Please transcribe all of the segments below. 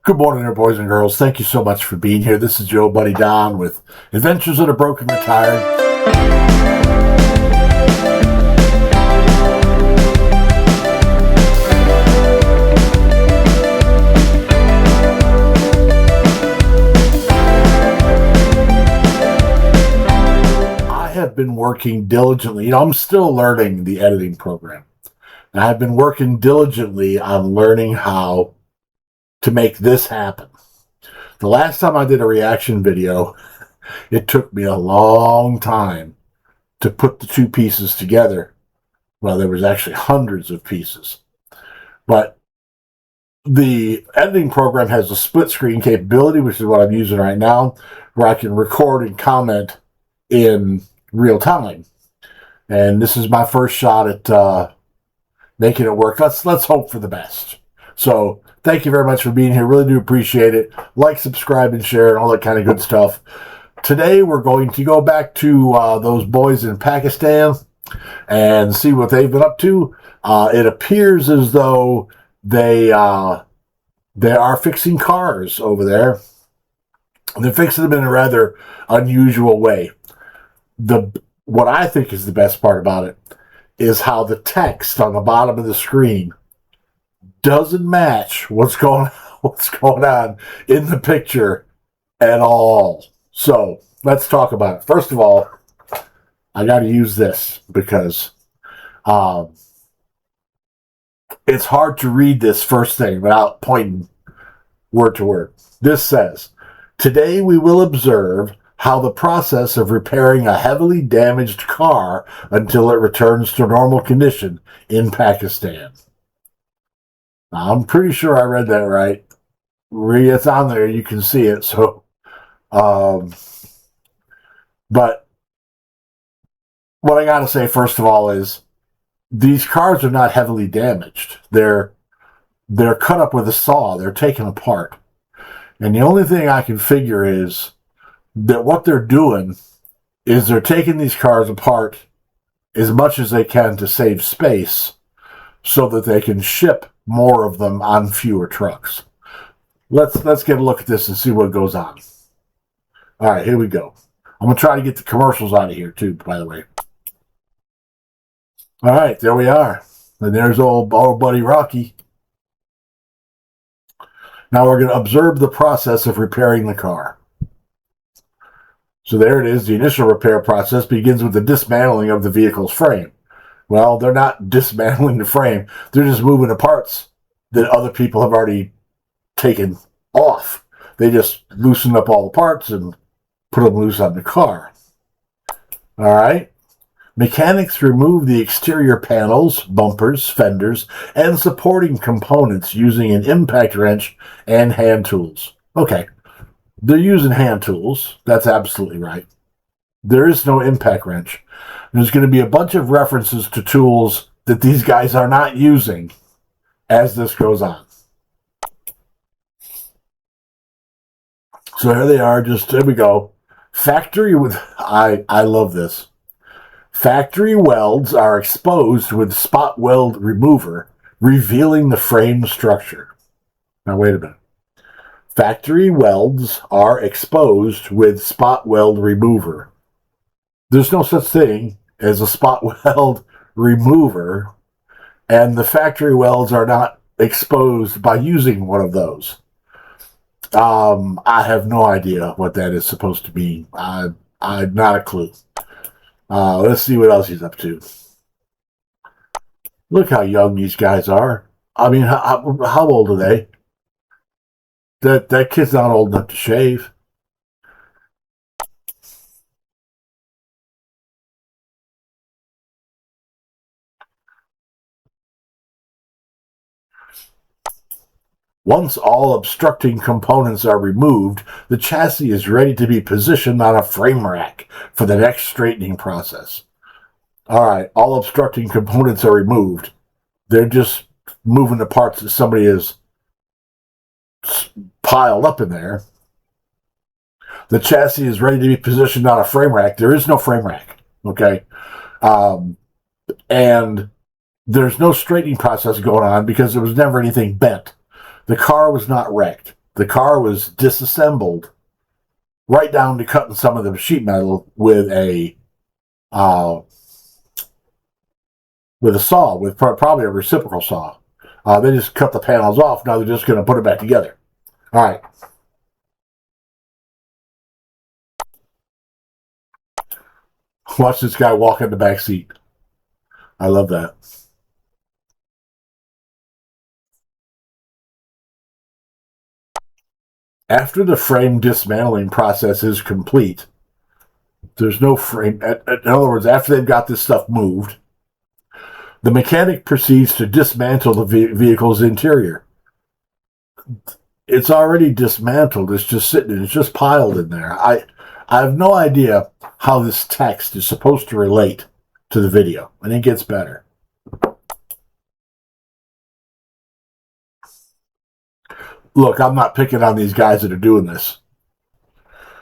Good morning there, boys and girls. Thank you so much for being here. This is Joe Buddy Don with Adventures of the Broken Retired. I have been working diligently. I'm still learning the editing program. And I've been working diligently on learning how to make this happen. The last time I did a reaction video, it took me a long time to put the two pieces together. Well, there was actually hundreds of pieces. But the editing program has a split screen capability, which is what I'm using right now, where I can record and comment in real time. And this is my first shot at making it work. Let's hope for the best. So thank you very much for being here. Really do appreciate it. Like, subscribe, and share, and all that kind of good stuff. Today we're going to go back to those boys in Pakistan and see what they've been up to. It appears as though they are fixing cars over there. They're fixing them in a rather unusual way. What I think is the best part about it is how the text on the bottom of the screen doesn't match what's going on in the picture at all. So let's talk about it. First of all, I got to use this because it's hard to read this first thing without pointing word to word. This says, "Today we will observe how the process of repairing a heavily damaged car until it returns to normal condition in Pakistan." Now, I'm pretty sure I read that right. It's on there. You can see it. So, but what I got to say, first of all, is these cars are not heavily damaged. They're cut up with a saw. They're taken apart. And the only thing I can figure is that what they're doing is they're taking these cars apart as much as they can to save space so that they can ship more of them on fewer trucks. Let's get a look at this and see what goes on. All right, here we go. I'm going to try to get the commercials out of here too, by the way. All right, there we are. And there's old buddy Rocky. Now we're going to observe the process of repairing the car. So there it is. The initial repair process begins with the dismantling of the vehicle's frame. Well, they're not dismantling the frame. They're just moving the parts that other people have already taken off. They just loosen up all the parts and put them loose on the car. All right. Mechanics remove the exterior panels, bumpers, fenders, and supporting components using an impact wrench and hand tools. Okay. They're using hand tools. That's absolutely right. There is no impact wrench. There's going to be a bunch of references to tools that these guys are not using as this goes on. So here they are. There we go. I love this. Factory welds are exposed with spot weld remover, revealing the frame structure. Now, wait a minute. Factory welds are exposed with spot weld remover. There's no such thing as a spot weld remover, and the factory welds are not exposed by using one of those. I have no idea what that is supposed to mean. I've not a clue. Let's see what else he's up to. Look how young these guys are. I mean, how old are they? That kid's not old enough to shave. Once all obstructing components are removed, the chassis is ready to be positioned on a frame rack for the next straightening process. All right, all obstructing components are removed. They're just moving the parts that somebody has piled up in there. The chassis is ready to be positioned on a frame rack. There is no frame rack, okay? And there's no straightening process going on because there was never anything bent. The car was not wrecked. The car was disassembled right down to cutting some of the sheet metal with a saw, with probably a reciprocal saw. They just cut the panels off. Now they're just going to put it back together. All right. Watch this guy walk in the back seat. I love that. After the frame dismantling process is complete, there's no frame. In other words, after they've got this stuff moved, the mechanic proceeds to dismantle the vehicle's interior. It's already dismantled. It's just sitting. It's just piled in there. I have no idea how this text is supposed to relate to the video, and it gets better. Look, I'm not picking on these guys that are doing this.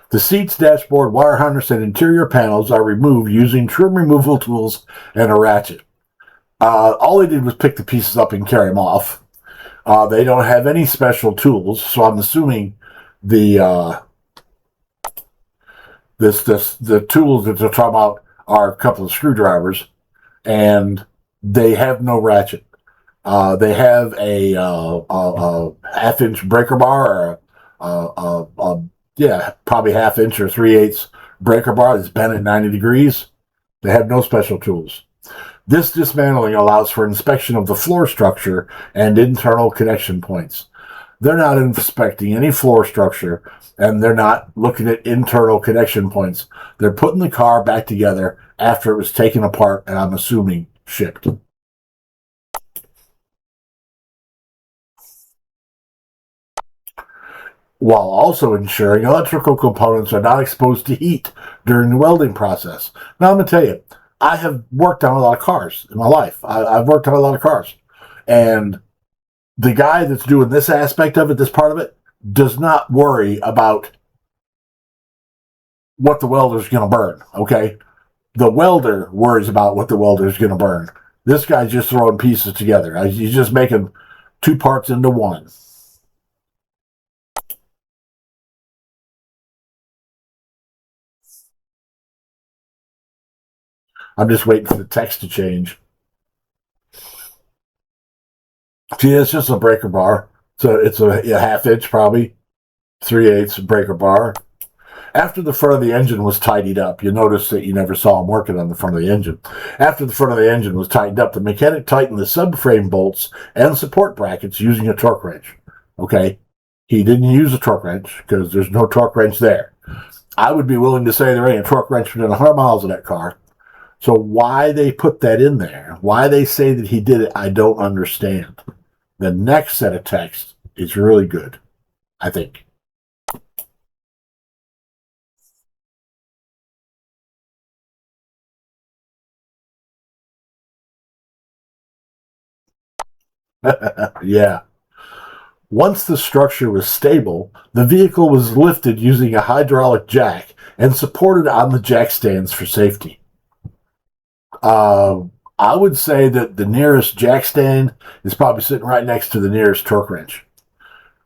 The seats, dashboard, wire harness, and interior panels are removed using trim removal tools and a ratchet. All they did was pick the pieces up and carry them off. They don't have any special tools, so I'm assuming the tools that they're talking about are a couple of screwdrivers, and they have no ratchet. They have a half-inch breaker bar, or probably half-inch or 3/8 breaker bar that's bent at 90 degrees. They have no special tools. This dismantling allows for inspection of the floor structure and internal connection points. They're not inspecting any floor structure, and they're not looking at internal connection points. They're putting the car back together after it was taken apart, and I'm assuming shipped. While also ensuring electrical components are not exposed to heat during the welding process. Now, I'm going to tell you, I have worked on a lot of cars in my life. I've worked on a lot of cars. And the guy that's doing this aspect of it, this part of it, does not worry about what the welder's going to burn, okay? The welder worries about what the welder's going to burn. This guy's just throwing pieces together. He's just making two parts into one. I'm just waiting for the text to change. See, it's just a breaker bar. So it's a half-inch, probably 3/8 breaker bar. After the front of the engine was tidied up, you notice that you never saw him working on the front of the engine. After the front of the engine was tightened up, the mechanic tightened the subframe bolts and support brackets using a torque wrench. Okay? He didn't use a torque wrench because there's no torque wrench there. I would be willing to say there ain't a torque wrench within 100 miles of that car. So why they put that in there, why they say that he did it, I don't understand. The next set of text is really good, I think. Yeah. Once the structure was stable, the vehicle was lifted using a hydraulic jack and supported on the jack stands for safety. I would say that the nearest jack stand is probably sitting right next to the nearest torque wrench.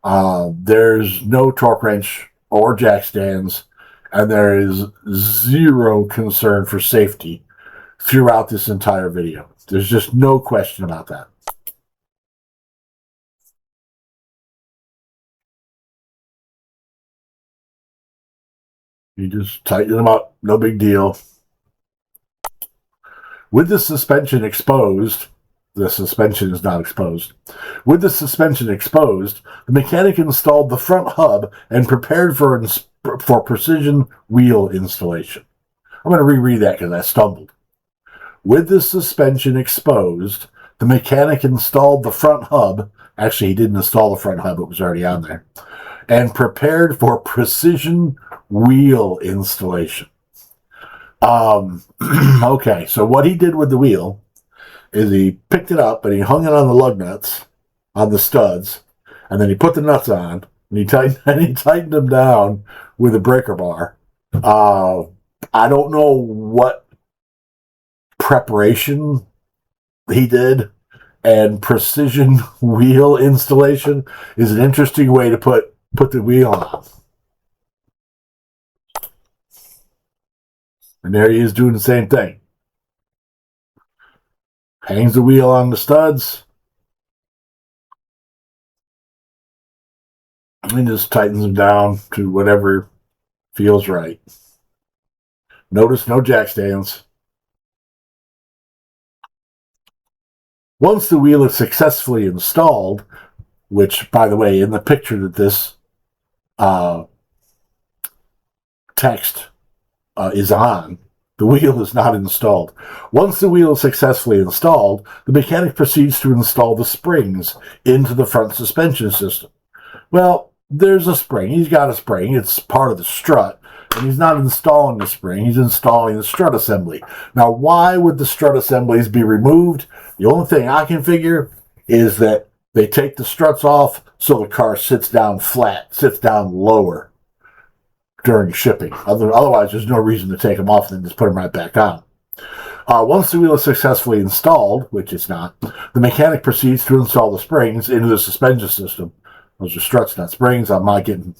There's no torque wrench or jack stands, and there is zero concern for safety throughout this entire video. There's just no question about that. You just tighten them up, no big deal. With the suspension exposed, the suspension is not exposed. With the suspension exposed, the mechanic installed the front hub and prepared for precision wheel installation. I'm going to reread that because I stumbled. With the suspension exposed, the mechanic installed the front hub. Actually, he didn't install the front hub, it was already on there. And prepared for precision wheel installation. Okay, so what he did with the wheel is he picked it up and he hung it on the lug nuts, on the studs, and then he put the nuts on and he tightened them down with a breaker bar. I don't know what preparation he did and precision wheel installation is an interesting way to put the wheel on. And there he is doing the same thing. Hangs the wheel on the studs. And just tightens them down to whatever feels right. Notice no jack stands. Once the wheel is successfully installed, which, by the way, in the picture that this text is on, the wheel is not installed. Once the wheel is successfully installed, the mechanic proceeds to install the springs into the front suspension system. Well, there's a spring. He's got a spring. It's part of the strut. And he's not installing the spring. He's installing the strut assembly. Now, why would the strut assemblies be removed? The only thing I can figure is that they take the struts off so the car sits down flat, sits down lower during shipping. Otherwise, there's no reason to take them off and then just put them right back on. Once the wheel is successfully installed, which it's not, the mechanic proceeds to install the springs into the suspension system. Those are struts, not springs. I'm not getting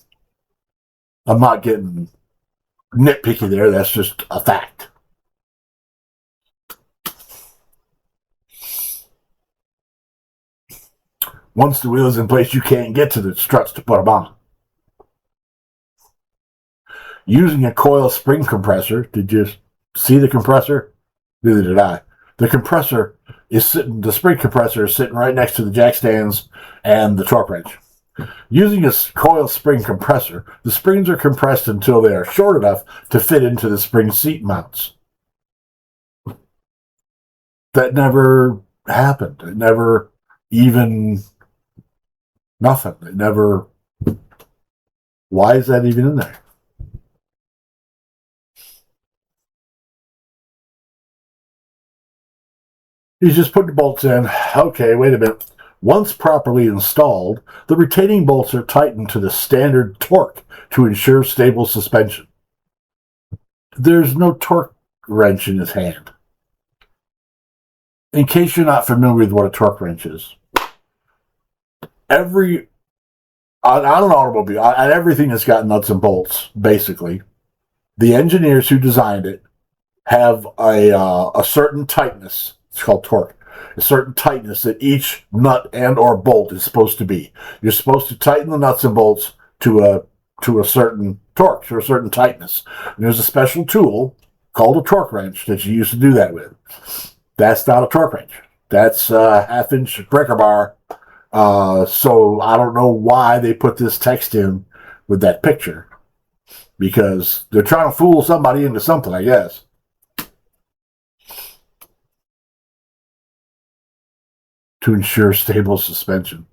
nitpicky there. That's just a fact. Once the wheel is in place, you can't get to the struts to put them on. Using a coil spring compressor, did you see the compressor? Neither did I. The spring compressor is sitting right next to the jack stands and the torque wrench. Using a coil spring compressor, the springs are compressed until they are short enough to fit into the spring seat mounts. That never happened. It never even... nothing. It never... Why is that even in there? He's just put the bolts in. Okay, wait a minute. Once properly installed, the retaining bolts are tightened to the standard torque to ensure stable suspension. There's no torque wrench in his hand. In case you're not familiar with what a torque wrench is, on an automobile, on everything that's got nuts and bolts, basically, the engineers who designed it have a certain tightness. It's called torque. A certain tightness that each nut and or bolt is supposed to be. You're supposed to tighten the nuts and bolts to a certain torque, to a certain tightness. And there's a special tool called a torque wrench that you use to do that with. That's not a torque wrench. That's a half-inch breaker bar. So I don't know why they put this text in with that picture. Because they're trying to fool somebody into something, I guess. To ensure stable suspension.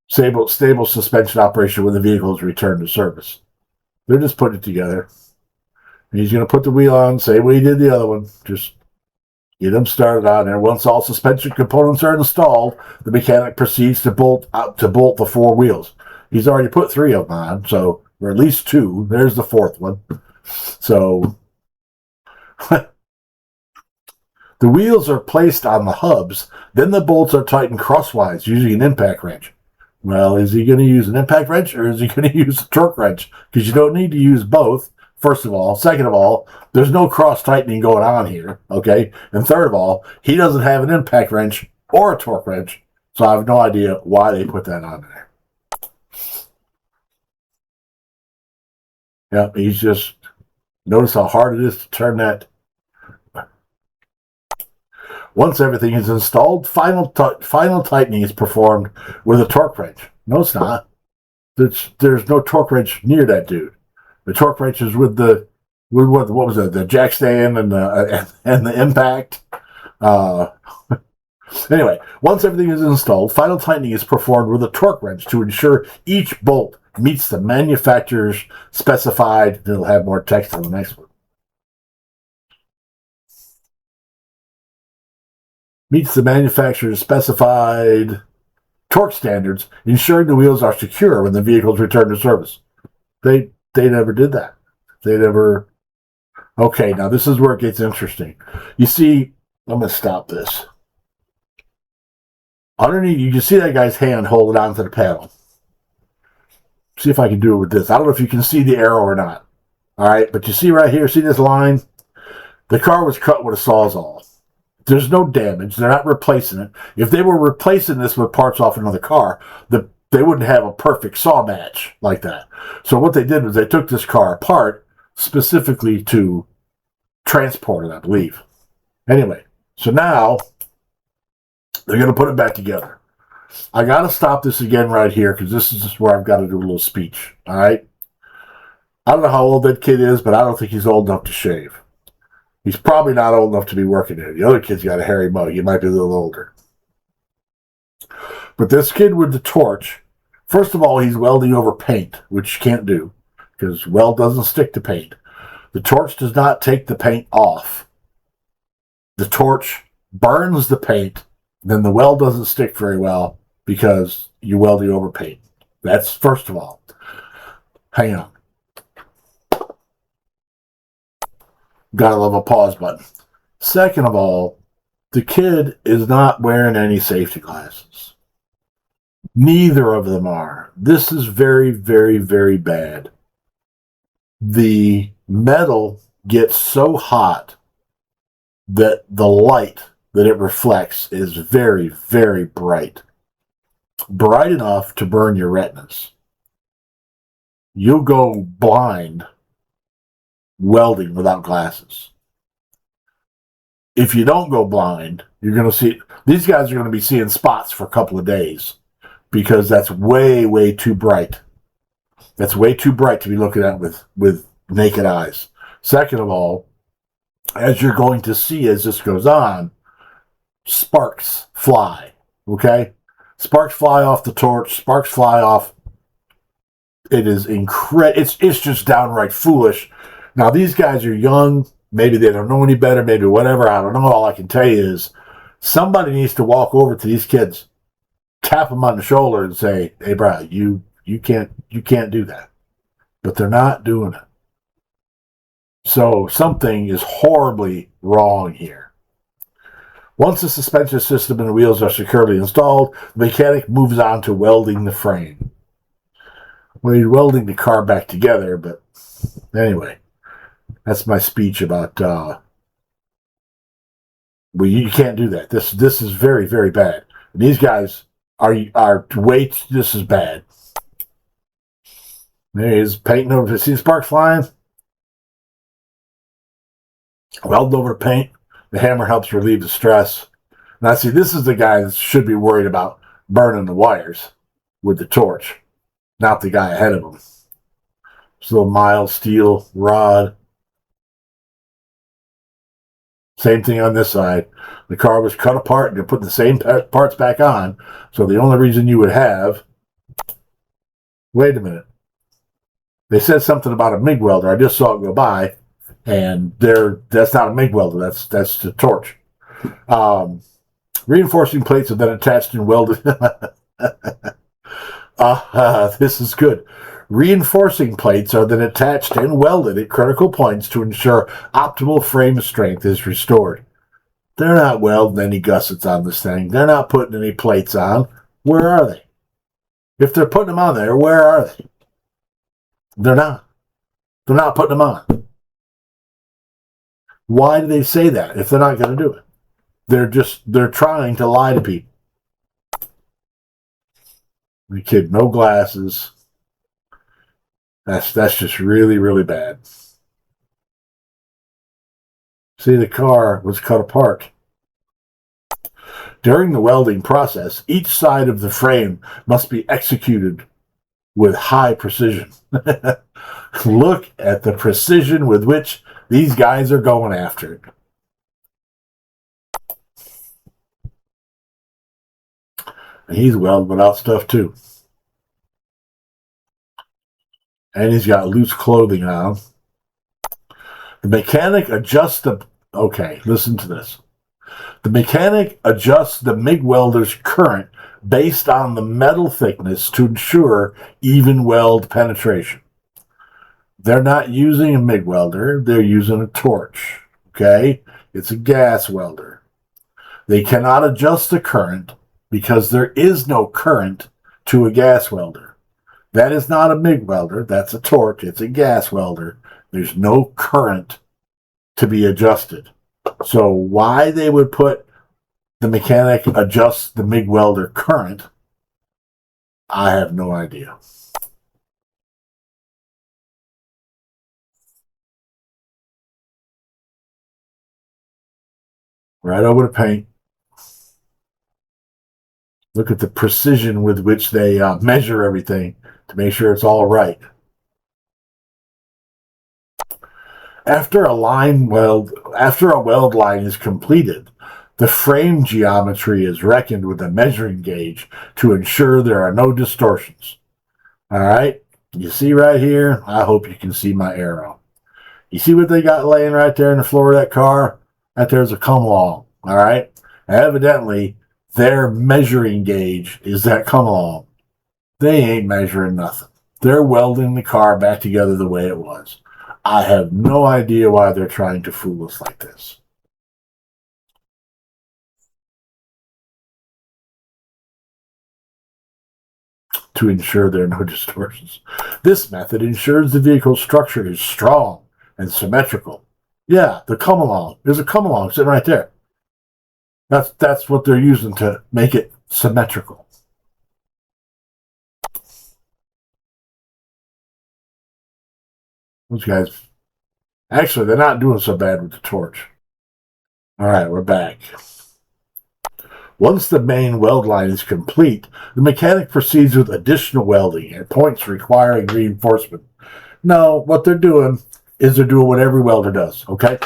Stable suspension operation when the vehicle is returned to service. They're just putting it together. And he's going to put the wheel on, same way he did the other one. Just get them started on there. Once all suspension components are installed, the mechanic proceeds to bolt the four wheels. He's already put 3 of them on, or at least 2. There's the 4th one. So... The wheels are placed on the hubs, then the bolts are tightened crosswise using an impact wrench. Well, is he going to use an impact wrench or is he going to use a torque wrench? Because you don't need to use both, first of all. Second of all, there's no cross-tightening going on here, okay? And third of all, he doesn't have an impact wrench or a torque wrench, so I have no idea why they put that on there. Yep, he's just... Notice how hard it is to turn that... Once everything is installed, final tightening is performed with a torque wrench. No, it's not. There's no torque wrench near that dude. The torque wrench is with what was it? The jack stand and the impact. Anyway, once everything is installed, final tightening is performed with a torque wrench to ensure each bolt meets the manufacturer's specified. It'll have more text on the next one. Meets the manufacturer's specified torque standards, ensuring the wheels are secure when the vehicles return to service. They never did that. They never Okay, now this is where it gets interesting. You see, I'm going to stop this. Underneath, you can see that guy's hand holding onto the paddle. See if I can do it with this. I don't know if you can see the arrow or not. All right, but you see right here, see this line? The car was cut with a Sawzall. There's no damage. They're not replacing it. If they were replacing this with parts off another car, they wouldn't have a perfect saw match like that. So what they did was they took this car apart specifically to transport it, I believe. Anyway, so now they're going to put it back together. I got to stop this again right here because this is just where I've got to do a little speech. All right? I don't know how old that kid is, but I don't think he's old enough to shave. He's probably not old enough to be working here. The other kid's got a hairy mug. He might be a little older. But this kid with the torch, first of all, he's welding over paint, which you can't do because weld doesn't stick to paint. The torch does not take the paint off. The torch burns the paint, then the weld doesn't stick very well because you welding over paint. That's first of all. Hang on. Gotta love a pause button. Second of all, the kid is not wearing any safety glasses. Neither of them are. This is very, very, very bad. The metal gets so hot that the light that it reflects is very, very bright. Bright enough to burn your retinas. You'll go blind welding without glasses. If you don't go blind, you're going to see, these guys are going to be seeing spots for a couple of days because that's way, way too bright. That's way too bright to be looking at with naked eyes. Second of all, as you're going to see as this goes on, sparks fly, okay? Sparks fly off the torch, sparks fly off. It is it's just downright foolish. Now, these guys are young. Maybe they don't know any better. Maybe whatever. I don't know. All I can tell you is somebody needs to walk over to these kids, tap them on the shoulder and say, hey, bro, you can't do that. But they're not doing it. So something is horribly wrong here. Once the suspension system and the wheels are securely installed, the mechanic moves on to welding the frame. Well, he's welding the car back together, but anyway. That's my speech about, well, you can't do that. This is very, very bad. And these guys are wait, this is bad. There he is painting over, see the sparks flying? Welding over paint. The hammer helps relieve the stress. Now, see, this is the guy that should be worried about burning the wires with the torch, not the guy ahead of him. This little mild steel rod. Same thing on this side. The car was cut apart and they're putting the same parts back on. So the only reason you would have... Wait a minute. They said something about a MIG welder. I just saw it go by. And that's not a MIG welder. That's the torch. Reinforcing plates are then attached and welded. This is good. Reinforcing plates are then attached and welded at critical points to ensure optimal frame strength is restored. They're not welding any gussets on this thing. They're not putting any plates on. Where are they? If they're putting them on there, where are they? They're not. They're not putting them on. Why do they say that if they're not going to do it? They're trying to lie to people. The kid, no glasses. That's just really, really bad. See, the car was cut apart. During the welding process, each side of the frame must be executed with high precision. Look at the precision with which these guys are going after it. And he's welding without stuff too. And he's got loose clothing on. The mechanic adjusts the... Okay, listen to this. The mechanic adjusts the MIG welder's current based on the metal thickness to ensure even weld penetration. They're not using a MIG welder, they're using a torch. Okay? It's a gas welder. They cannot adjust the current because there is no current to a gas welder. That is not a MIG welder, that's a torch, it's a gas welder. There's no current to be adjusted. So why they would put the mechanic adjust the MIG welder current, I have no idea. Right over the paint. Look at the precision with which they measure everything to make sure it's all right. After a weld line is completed, the frame geometry is reckoned with a measuring gauge to ensure there are no distortions. All right, you see right here? I hope you can see my arrow. You see what they got laying right there in the floor of that car? Right there's a come along. All right, evidently their measuring gauge is that come along. They ain't measuring nothing. They're welding the car back together the way it was. I have no idea why they're trying to fool us like this. To ensure there are no distortions. This method ensures the vehicle's structure is strong and symmetrical. Yeah, the come along. There's a come along sitting right there. That's what they're using to make it symmetrical. Those guys, actually, they're not doing so bad with the torch. All right, we're back. Once the main weld line is complete, the mechanic proceeds with additional welding at points requiring reinforcement. No, what they're doing is they're doing what every welder does, okay?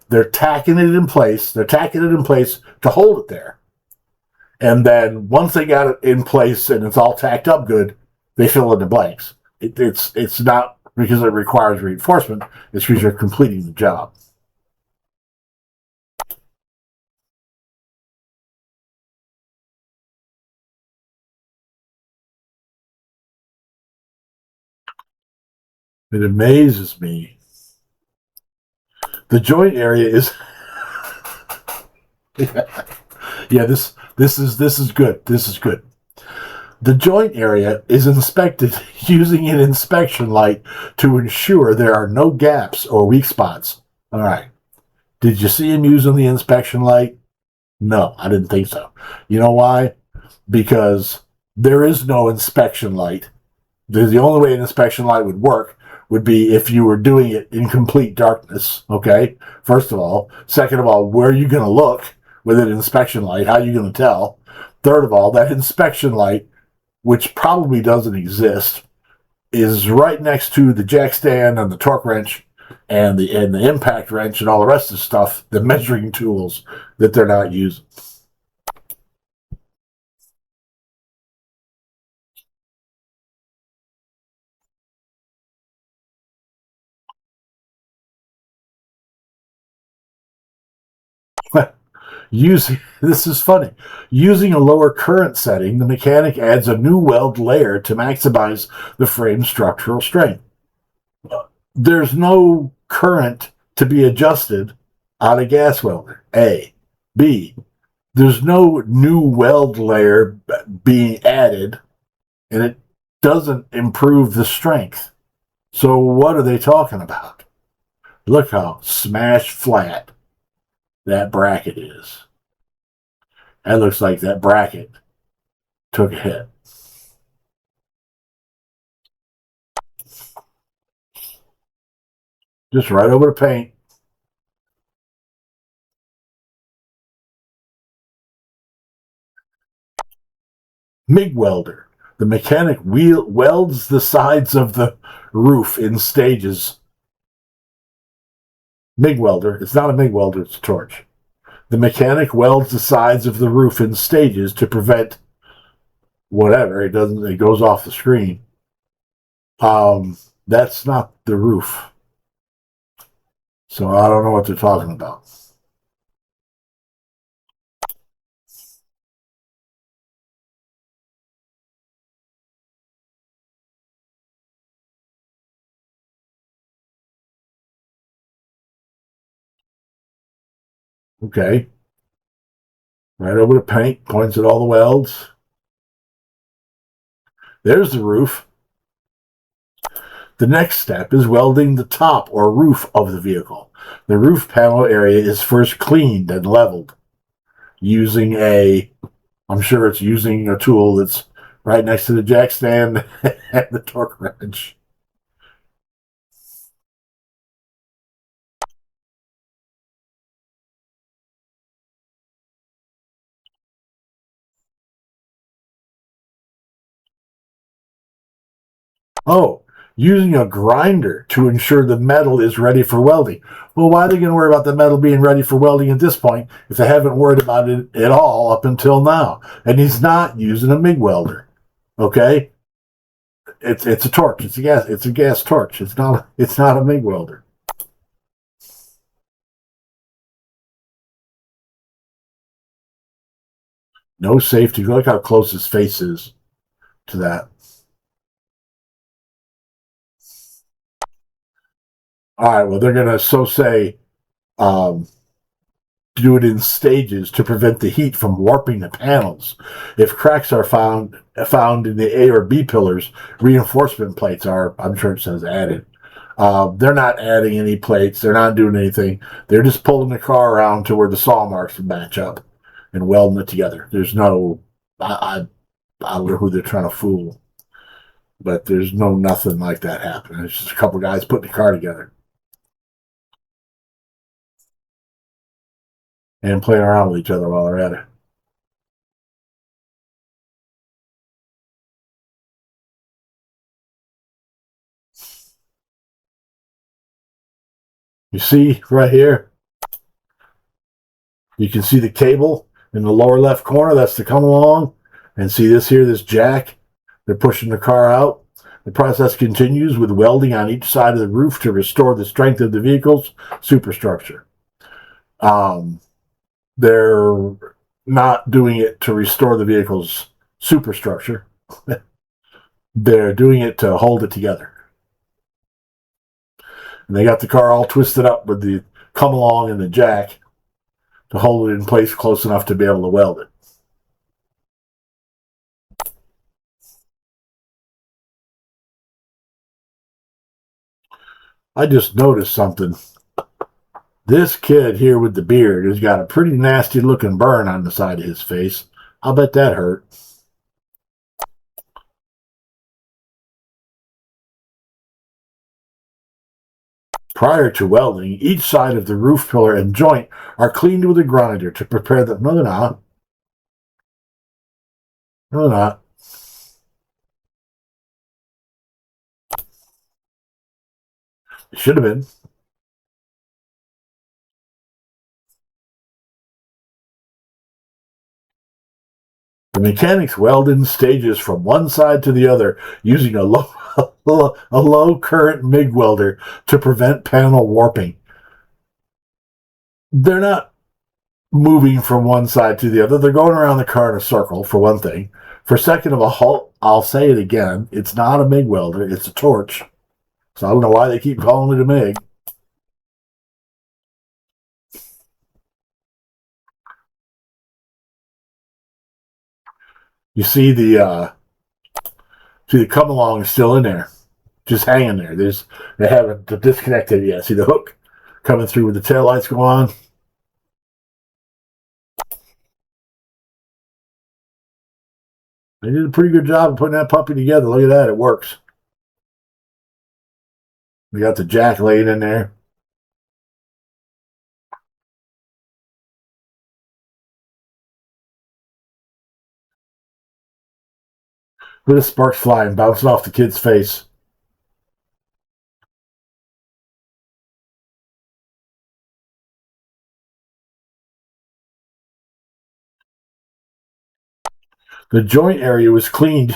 They're tacking it in place. They're tacking it in place to hold it there. And then once they got it in place and it's all tacked up good, they fill in the blanks. It's not because it requires reinforcement. It's because you're completing the job. It amazes me. The joint area is yeah, this is good. This is good. The joint area is inspected using an inspection light to ensure there are no gaps or weak spots. All right. Did you see him using the inspection light? No, I didn't think so. You know why? Because there is no inspection light. The only way an inspection light would work would be if you were doing it in complete darkness, okay? First of all. Second of all, where are you going to look with an inspection light? How are you going to tell? Third of all, that inspection light, which probably doesn't exist, is right next to the jack stand and the torque wrench and the impact wrench and all the rest of the stuff, the measuring tools that they're not using. Using this is funny. Using a lower current setting, the mechanic adds a new weld layer to maximize the frame's structural strength. There's no current to be adjusted on a gas welder. A. B. There's no new weld layer being added, and it doesn't improve the strength. So what are they talking about? Look how smash flat that bracket is. That looks like that bracket took a hit. Just right over the paint. MIG welder. The mechanic welds the sides of the roof in stages. MIG welder. It's not a MIG welder, it's a torch. The mechanic welds the sides of the roof in stages to prevent whatever. It goes off the screen. That's not the roof. So I don't know what they're talking about. Okay. Right over the paint, points at all the welds. There's the roof. The next step is welding the top or roof of the vehicle. The roof panel area is first cleaned and leveled using I'm sure it's using a tool that's right next to the jack stand and the torque wrench. Oh, using a grinder to ensure the metal is ready for welding. Well, why are they going to worry about the metal being ready for welding at this point if they haven't worried about it at all up until now? And he's not using a MIG welder. Okay, it's a torch. It's a gas torch. It's not a MIG welder. No safety. Look how close his face is to that. All right. Well, they're going to say um, do it in stages to prevent the heat from warping the panels. If cracks are found in the A or B pillars, reinforcement plates are, I'm sure it says added. They're not adding any plates. They're not doing anything. They're just pulling the car around to where the saw marks match up and welding it together. There's no, I don't know who they're trying to fool, but there's nothing like that happening. It's just a couple guys putting the car together and playing around with each other while they're at it. You see right here, you can see the cable in the lower left corner. That's to come along. And see this jack. They're pushing the car out. The process continues with welding on each side of the roof to restore the strength of the vehicle's superstructure. They're not doing it to restore the vehicle's superstructure. They're doing it to hold it together. And they got the car all twisted up with the come along and the jack to hold it in place close enough to be able to weld it. I just noticed something. This kid here with the beard has got a pretty nasty looking burn on the side of his face. I'll bet that hurt. Prior to welding, each side of the roof pillar and joint are cleaned with a grinder to prepare them. No, they're not. No, they're not. It should have been. The mechanics weld in stages from one side to the other using a low current MIG welder to prevent panel warping. They're not moving from one side to the other. They're going around the car in a circle, for one thing. For second of all, I'll say it again. It's not a MIG welder. It's a torch. So I don't know why they keep calling it a MIG. You see the come along is still in there, just hanging there. They haven't disconnected yet. See the hook coming through with the tail lights go on. They did a pretty good job of putting that puppy together. Look at that, it works. We got the jack laying in there. Look at the sparks flying, bouncing off the kid's face. The joint area was cleaned.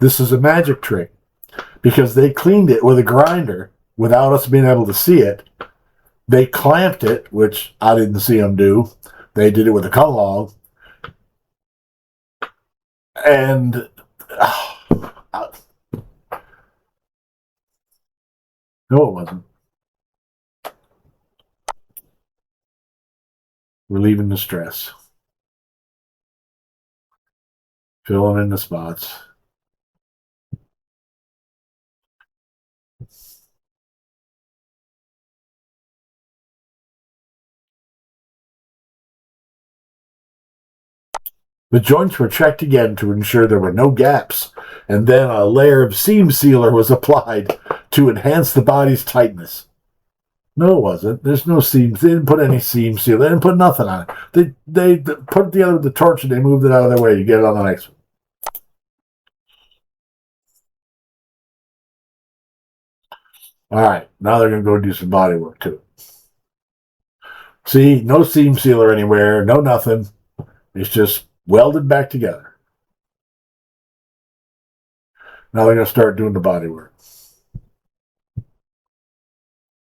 This is a magic trick because they cleaned it with a grinder without us being able to see it. They clamped it, which I didn't see them do. They did it with a come along. And no, it wasn't. relieving the stress, filling in the spots. The joints were checked again to ensure there were no gaps, and then a layer of seam sealer was applied to enhance the body's tightness. No, it wasn't. There's no seams. They didn't put any seam sealer. They didn't put nothing on it. They put it together with the torch and they moved it out of their way. You get it on the next one. All right, now they're going to go do some body work too. See, no seam sealer anywhere, no nothing. It's just welded back together. Now they're going to start doing the body work.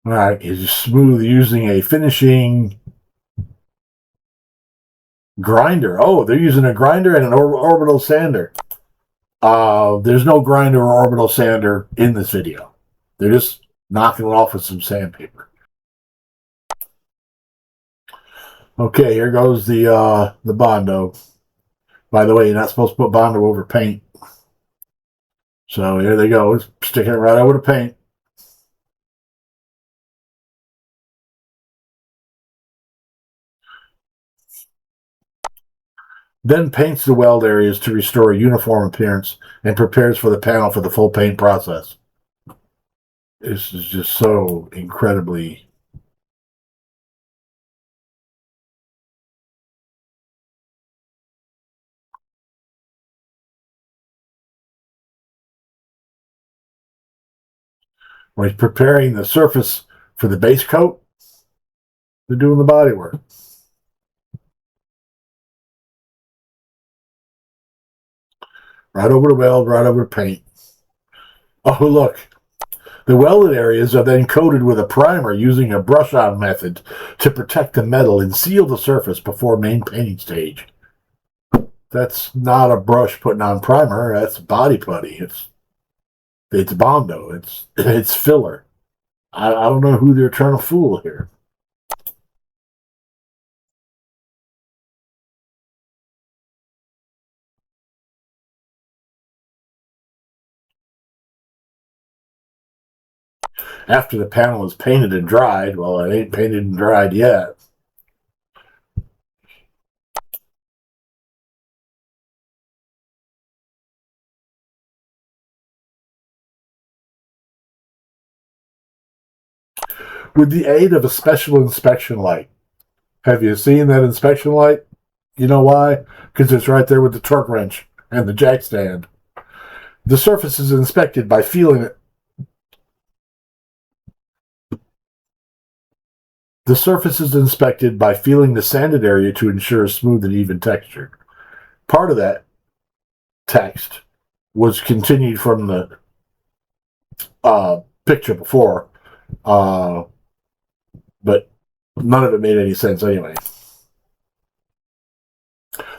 All right, is smooth using a finishing grinder. Oh, they're using a grinder and an orbital sander. There's no grinder or orbital sander in this video. They're just knocking it off with some sandpaper. Okay, here goes the Bondo. By the way, you're not supposed to put Bondo over paint. So here they go, sticking it right over the paint. Then paints the weld areas to restore a uniform appearance and prepares for the panel for the full paint process. This is just so incredibly... When he's preparing the surface for the base coat, they're doing the body work. Right over the weld, right over the paint. Oh, look. The welded areas are then coated with a primer using a brush-on method to protect the metal and seal the surface before main painting stage. That's not a brush putting on primer. That's body putty. It's Bondo. It's filler. I don't know who they're trying to fool here. After the panel is painted and dried, well, it ain't painted and dried yet. With the aid of a special inspection light. Have you seen that inspection light? You know why? Because it's right there with the torque wrench and the jack stand. The surface is inspected by feeling it. The surface is inspected by feeling the sanded area to ensure a smooth and even texture. Part of that text was continued from the picture before, but none of it made any sense anyway.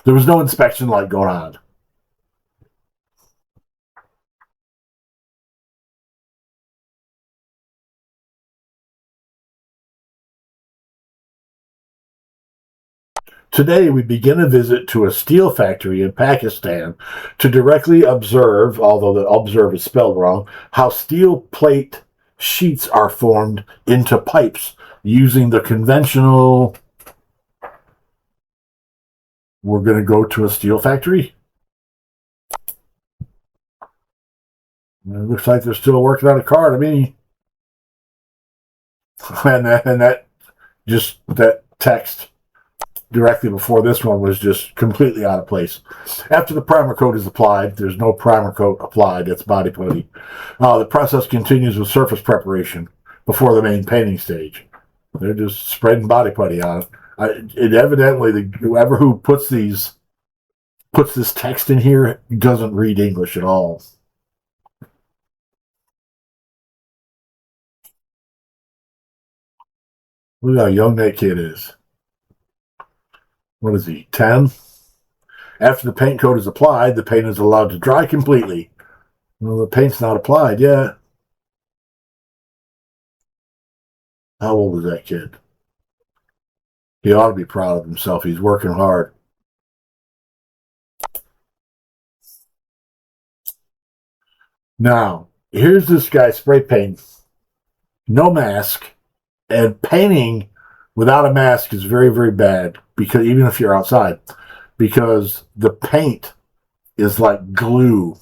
There was no inspection light going on. Today, we begin a visit to a steel factory in Pakistan to directly observe, although the observe is spelled wrong, how steel plate sheets are formed into pipes using the conventional... We're going to go to a steel factory? It looks like they're still working on a car to me. And that text directly before this one was just completely out of place. After the primer coat is applied, there's no primer coat applied, it's body putty. The process continues with surface preparation before the main painting stage. They're just spreading body putty on it. It evidently, whoever who puts this text in here doesn't read English at all. Look how young that kid is. What is he, 10? After the paint coat is applied, the paint is allowed to dry completely. Well, the paint's not applied yet. How old is that kid? He ought to be proud of himself. He's working hard. Now, here's this guy spray painting. No mask. And painting without a mask is very, very bad, because even if you're outside, because the paint is like glue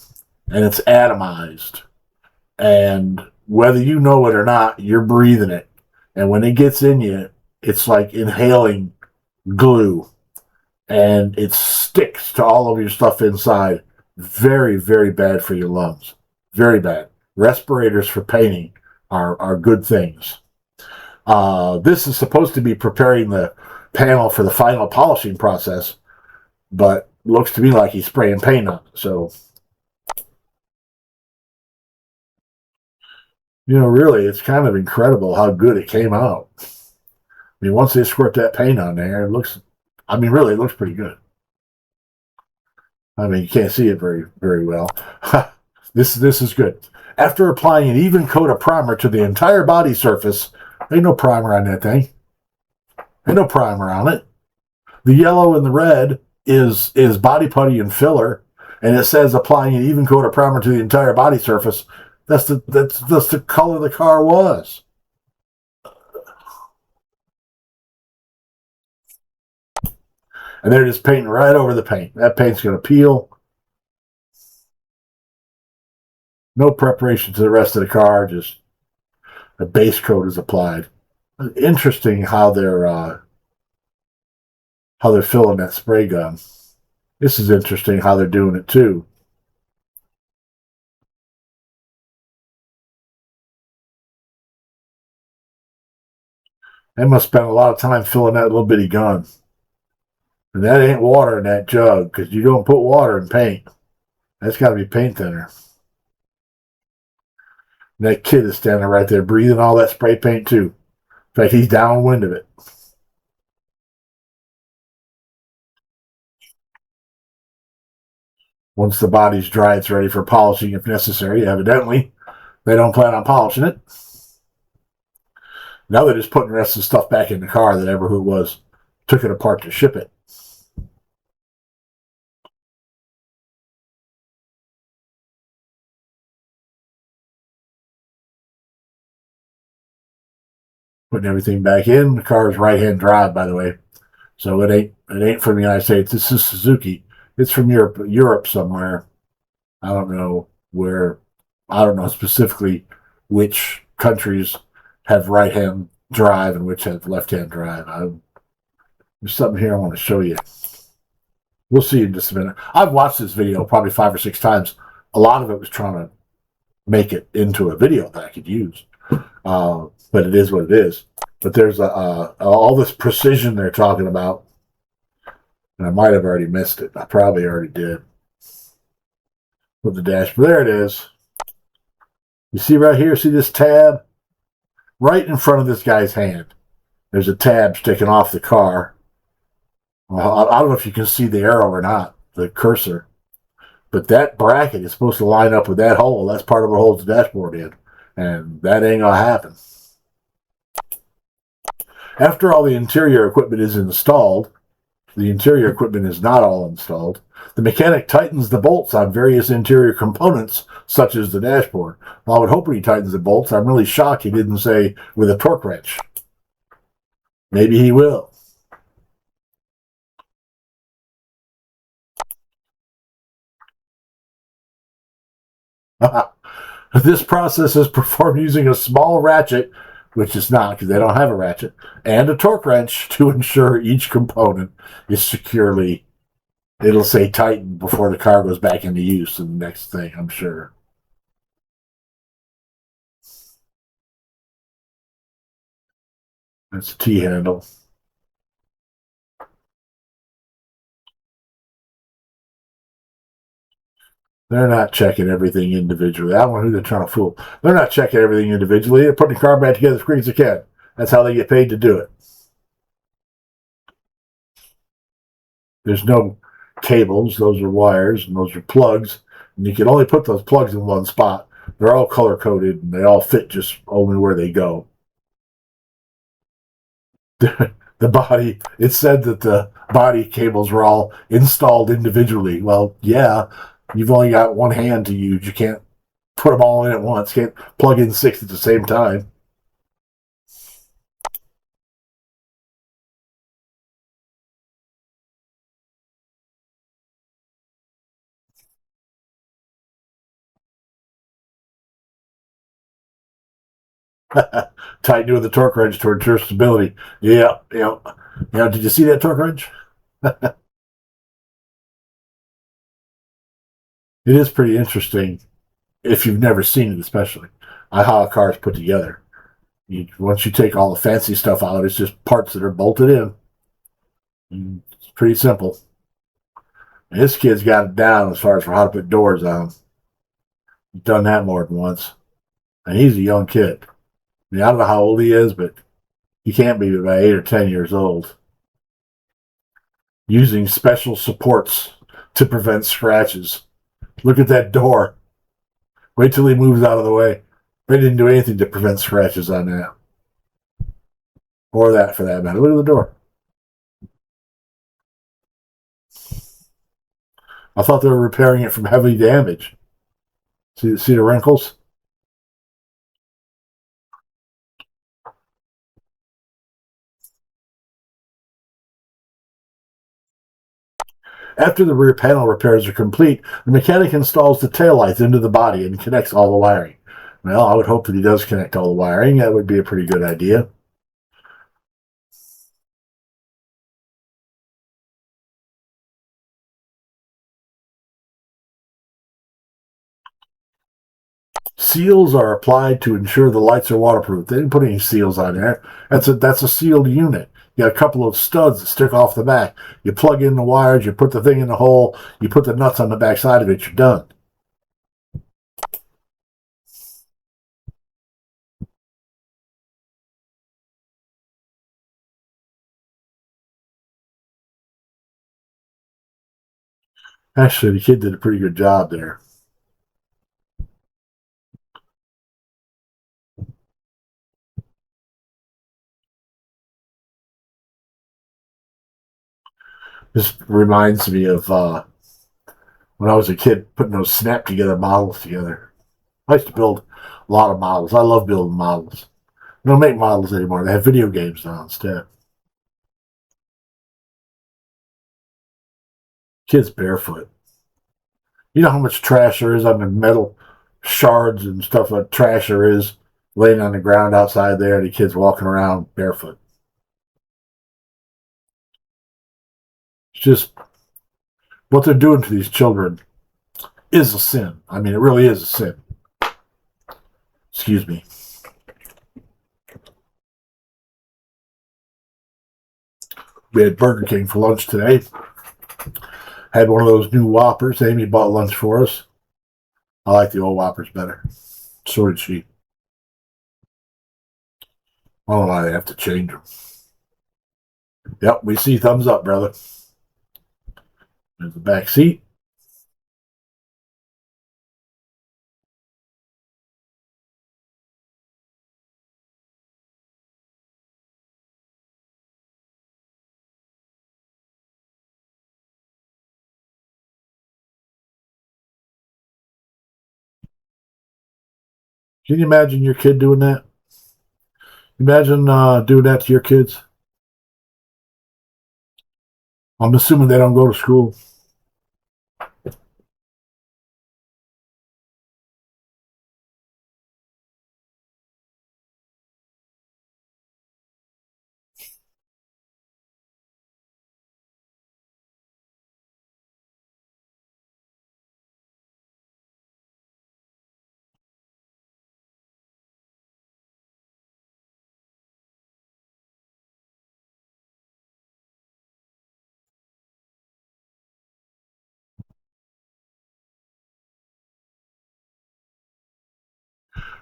and it's atomized. And whether you know it or not, you're breathing it. And when it gets in you, it's like inhaling glue. And it sticks to all of your stuff inside. Very, very bad for your lungs. Very bad. Respirators for painting are good things. This is supposed to be preparing the panel for the final polishing process, but looks to me like he's spraying paint on it. So, really, it's kind of incredible how good it came out. I mean, once they squirt that paint on there, it looks pretty good. I mean, you can't see it very, very well. This is good. After applying an even coat of primer to the entire body surface, ain't no primer on that thing. Ain't no primer on it. The yellow and the red is body putty and filler, and it says applying an even coat of primer to the entire body surface. That's the color the car was. And they're just painting right over the paint. That paint's going to peel. No preparation to the rest of the car. Just a base coat is applied. Interesting how they're filling that spray gun. This is interesting how they're doing it too. They must spend a lot of time filling that little bitty gun. And that ain't water in that jug, because you don't put water in paint. That's got to be paint thinner. And that kid is standing right there breathing all that spray paint too. In fact, he's downwind of it. Once the body's dry, it's ready for polishing if necessary. Evidently, they don't plan on polishing it. Now they're just putting the rest of the stuff back in the car that ever who it was took it apart to ship it. Putting everything back in. The car is right-hand drive, by the way. So it ain't from the United States. This is Suzuki. It's from Europe somewhere. I don't know where. I don't know specifically which countries have right-hand drive and which have left-hand drive. There's something here I want to show you. We'll see in just a minute. I've watched this video probably 5 or 6 times. A lot of it was trying to make it into a video that I could use. But it is what it is. But there's all this precision they're talking about. And I might have already missed it. I probably already did. With the dashboard. There it is. You see right here, see this tab? Right in front of this guy's hand. There's a tab sticking off the car. Well, I don't know if you can see the arrow or not, the cursor. But that bracket is supposed to line up with that hole. That's part of what holds the dashboard in. And that ain't going to happen. After all the interior equipment is installed, the interior equipment is not all installed, the mechanic tightens the bolts on various interior components, such as the dashboard. Well, I would hope when he tightens the bolts, I'm really shocked he didn't say with a torque wrench. Maybe he will. This process is performed using a small ratchet, which is not because they don't have a ratchet, and a torque wrench to ensure each component is securely, it'll say tightened before the car goes back into use in the next thing, I'm sure. That's a T-handle. They're not checking everything individually. I don't know who they're trying to fool. They're not checking everything individually. They're putting the car back together as quick as they can. That's how they get paid to do it. There's no cables. Those are wires, and those are plugs. And you can only put those plugs in one spot. They're all color-coded, and they all fit just only where they go. the body. It said that the body cables were all installed individually. Well, yeah, you've only got one hand to use. You can't put them all in at once. You can't plug in six at the same time. Tighten with the torque wrench to ensure stability. Yeah, yeah. Did you see that torque wrench? It is pretty interesting if you've never seen it, especially how a car is put together. Once you take all the fancy stuff out, it's just parts that are bolted in. It's pretty simple. And this kid's got it down as far as for how to put doors on. He's done that more than once. And he's a young kid. I mean, I don't know how old he is, but he can't be about 8 or 10 years old. Using special supports to prevent scratches. Look at that door. Wait till he moves out of the way. They didn't do anything to prevent scratches on that. Or that for that matter. Look at the door. I thought they were repairing it from heavy damage. See the wrinkles? After the rear panel repairs are complete, the mechanic installs the taillights into the body and connects all the wiring. Well, I would hope that he does connect all the wiring. That would be a pretty good idea. Seals are applied to ensure the lights are waterproof. They didn't put any seals on there. That's a sealed unit. You got a couple of studs that stick off the back. You plug in the wires, you put the thing in the hole, you put the nuts on the back side of it, you're done. Actually, the kid did a pretty good job there. This reminds me of when I was a kid putting those snap together models together. I used to build a lot of models. I love building models. They don't make models anymore. They have video games now instead. Kids barefoot. You know how much trash there is on the metal shards and stuff like trash there is laying on the ground outside there, the kids walking around barefoot. It's just what they're doing to these children is a sin. I mean, it really is a sin. Excuse me. We had Burger King for lunch today. Had one of those new Whoppers. Amy bought lunch for us. I like the old Whoppers better. So did she. I don't know why they have to change them. Yep, we see thumbs up, brother. There's the back seat. Can you imagine your kid doing that? Imagine doing that to your kids. I'm assuming they don't go to school.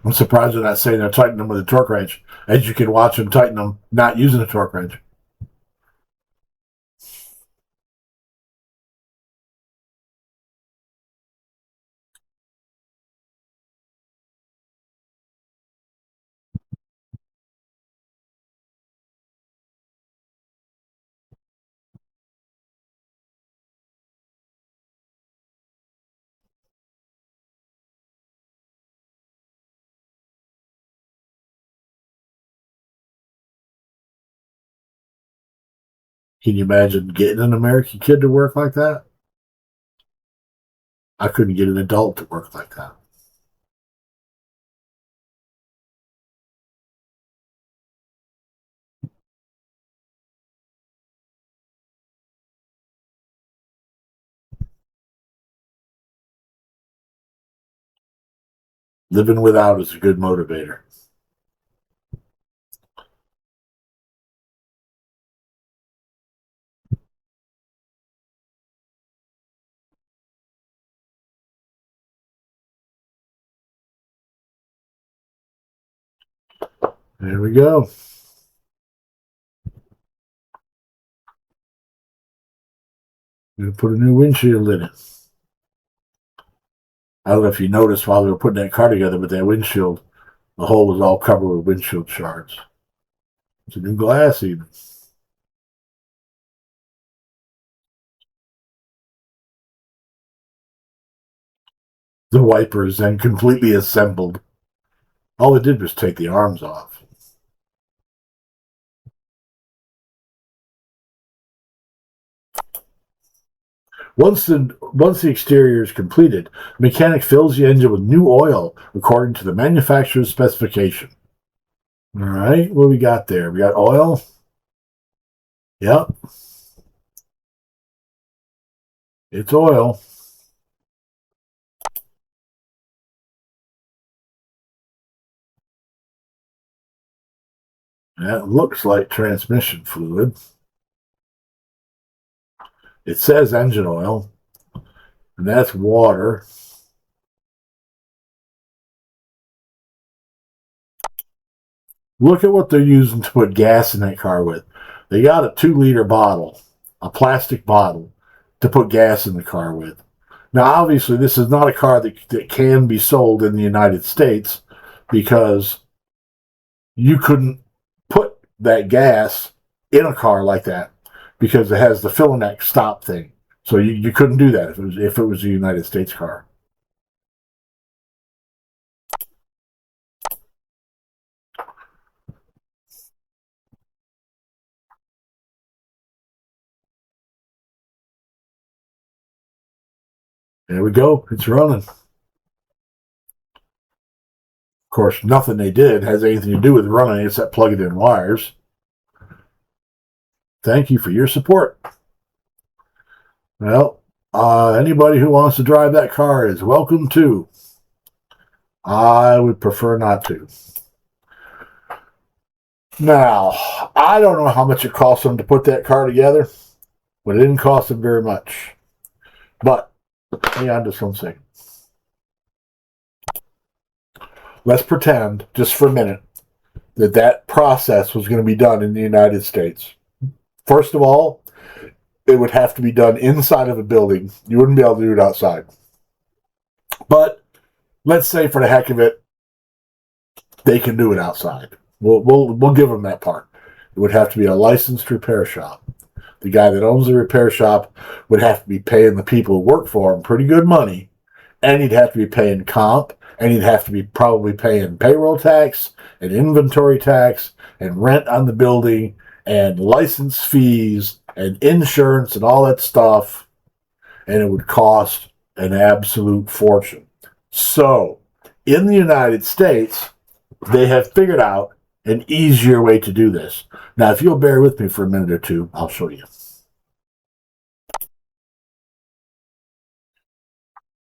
I'm surprised they're not saying they're tightening them with a torque wrench, as you can watch them tighten them not using a torque wrench. Can you imagine getting an American kid to work like that? I couldn't get an adult to work like that. Living without is a good motivator. There we go. I'm going to put a new windshield in it. I don't know if you noticed while we were putting that car together, but that windshield, the hole was all covered with windshield shards. It's a new glass even. The wiper is then completely assembled. All it did was take the arms off. Once the exterior is completed, the mechanic fills the engine with new oil according to the manufacturer's specification. All right, what we got there? We got oil. Yep. It's oil. That looks like transmission fluid. It says engine oil, and that's water. Look at what they're using to put gas in that car with. They got a 2-liter bottle, a plastic bottle, to put gas in the car with. Now, obviously, this is not a car that can be sold in the United States because you couldn't put that gas in a car like that because it has the Fill-A-Neck stop thing. So you couldn't do that if it was a United States car. There we go. It's running. Of course, nothing they did has anything to do with running except plugging in wires. Thank you for your support. Well, anybody who wants to drive that car is welcome to. I would prefer not to. Now, I don't know how much it cost them to put that car together, but it didn't cost them very much. But, hang on just one second. Let's pretend, just for a minute, that process was going to be done in the United States. First of all, it would have to be done inside of a building. You wouldn't be able to do it outside. But let's say, for the heck of it, they can do it outside. We'll give them that part. It would have to be a licensed repair shop. The guy that owns the repair shop would have to be paying the people who work for him pretty good money, and he'd have to be paying comp, and he'd have to be probably paying payroll tax and inventory tax and rent on the building and license fees and insurance and all that stuff, and it would cost an absolute fortune. So, in the United States, they have figured out an easier way to do this. Now, if you'll bear with me for a minute or two, I'll show you.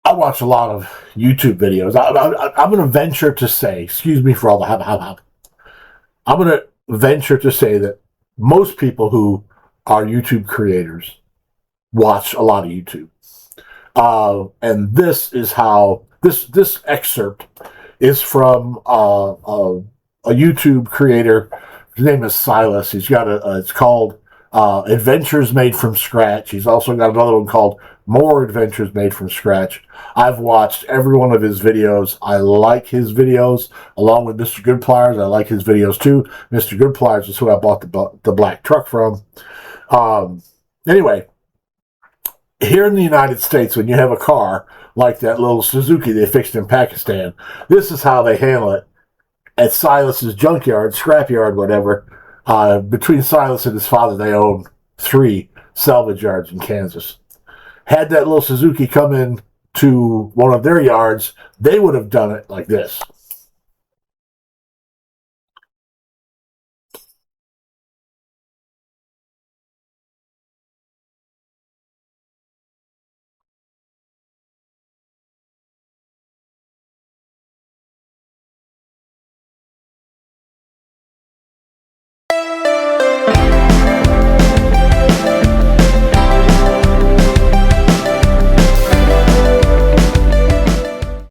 I watch a lot of YouTube videos. I'm going to venture to say, excuse me for all the hop. I'm going to venture to say that most people who are YouTube creators watch a lot of YouTube. And this is how, this excerpt is from a YouTube creator. His name is Silas. He's got it's called Adventures Made from Scratch. He's also got another one called More Adventures Made from Scratch. I've watched every one of his videos. I like his videos, along with Mr. Goodpliers. I like his videos too. Mr. Goodpliers is who I bought the black truck from. Anyway, here in the United States, when you have a car like that little Suzuki they fixed in Pakistan, this is how they handle it at Silas's junkyard, scrapyard, whatever. Between Silas and his father, they own 3 salvage yards in Kansas. Had that little Suzuki come in to one of their yards, they would have done it like this.